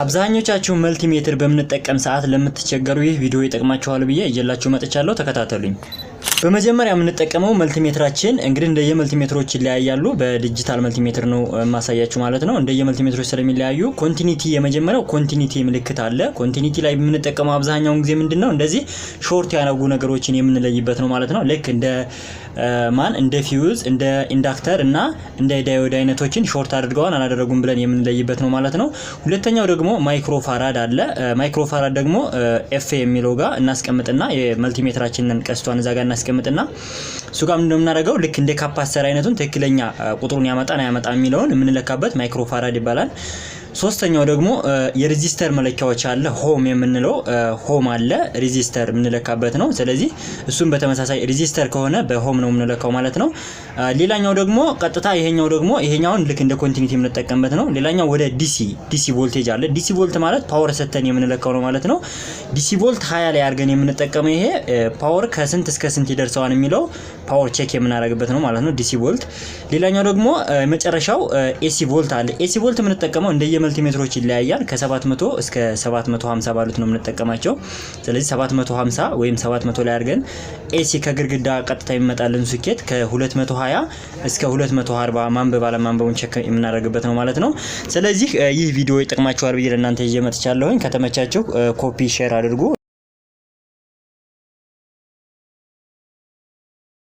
አብዛኞቻችሁ መልቲሜትር በምንጠቀም ሰዓት ለምትቸገሩ ይህ ቪዲዮ ይጠቅማችኋል ብዬ እየላችሁ መጥቻለሁ። ተከታተሉኝ። በመጀመሪያ የምንጠቀመው መልቲሜትራችን እንግዲህ እንደየ መልቲሜትሮች ይለያያሉ። በዲጂታል መልቲሜትር ነው ማሳያችሁ ማለት ነው። እንደየ መልቲሜትሮች ስለሚለያዩ ኮንቲኒቲ የመጀመሪያው ኮንቲኒቲ ምልክት አለ። ኮንቲኒቲ ላይ የምንጠቀመው አብዛኛውን ጊዜ ምንድነው እንደዚህ ሾርት ያነጉ ነገሮችን የምንለይበት ነው ማለት ነው። ልክ እንደ እንደ ፊውዝ እንደ ኢንዳክተር እና እንደ ዳዮድ አይነቶችን ሾርት አድርገዋል አላደረጉም ብለን የምንለይበት ነው ማለት ነው። ሁለተኛው ደግሞ ማይክሮፋራድ አለ። ማይክሮፋራድ ደግሞ ኤፍ የሚለው ጋር እናስቀምጥና የመልቲሜትራችንን ቀስቷን እዛ ጋር እናስቀምጥና እሱ ጋር ምንድነው የምናደርገው ልክ እንደ ካፓሲተር አይነቱን ትክክለኛ ቁጥሩን ያመጣና ያመጣ የሚለውን የምንለካበት ማይክሮፋራድ ይባላል። ሶስተኛው ደግሞ የሬዚስተር መለኪያዎች አለ። ሆም የምንለው ሆም አለ ሬዚስተር የምንለካበት ነው። ስለዚህ እሱን በተመሳሳይ ሬዚስተር ከሆነ በሆም ነው የምንለካው ማለት ነው። ሌላኛው ደግሞ ቀጥታ ይሄኛውን ልክ እንደ ኮንቲኒቲ የምንጠቀምበት ነው። ሌላኛው ወደ ዲሲ ቮልቴጅ አለ። ዲሲ ቮልት ማለት ፓወር ሰተን የምንለካው ነው ማለት ነው። ዲሲ ቮልት 20 ላይ አድርገን የምንጠቀመው ይሄ ፓወር ከስንት እስከ ስንት ይደርሰዋል የሚለው ፓወር ቼክ የምናደርግበት ነው ማለት ነው ዲሲ ቮልት። ሌላኛው ደግሞ መጨረሻው ኤሲ ቮልት አለ። ኤሲ ቮልት የምንጠቀመው እንደየ መልቲሜትሮች ይለያያል። ከ700 እስከ 750 ባሉት ነው የምንጠቀማቸው። ስለዚህ 750 ወይም 700 ላይ አድርገን ኤሲ ከግድግዳ ቀጥታ የሚመጣልን ሱኬት ከ220 እስከ 240 ማንበብ አለማንበቡን ቼክ የምናደርግበት ነው ማለት ነው። ስለዚህ ይህ ቪዲዮ ይጠቅማችኋል ብዬ ለእናንተ ይዤ መጥቻለሁ። ከተመቻችሁ ኮፒ ሼር አድርጉ።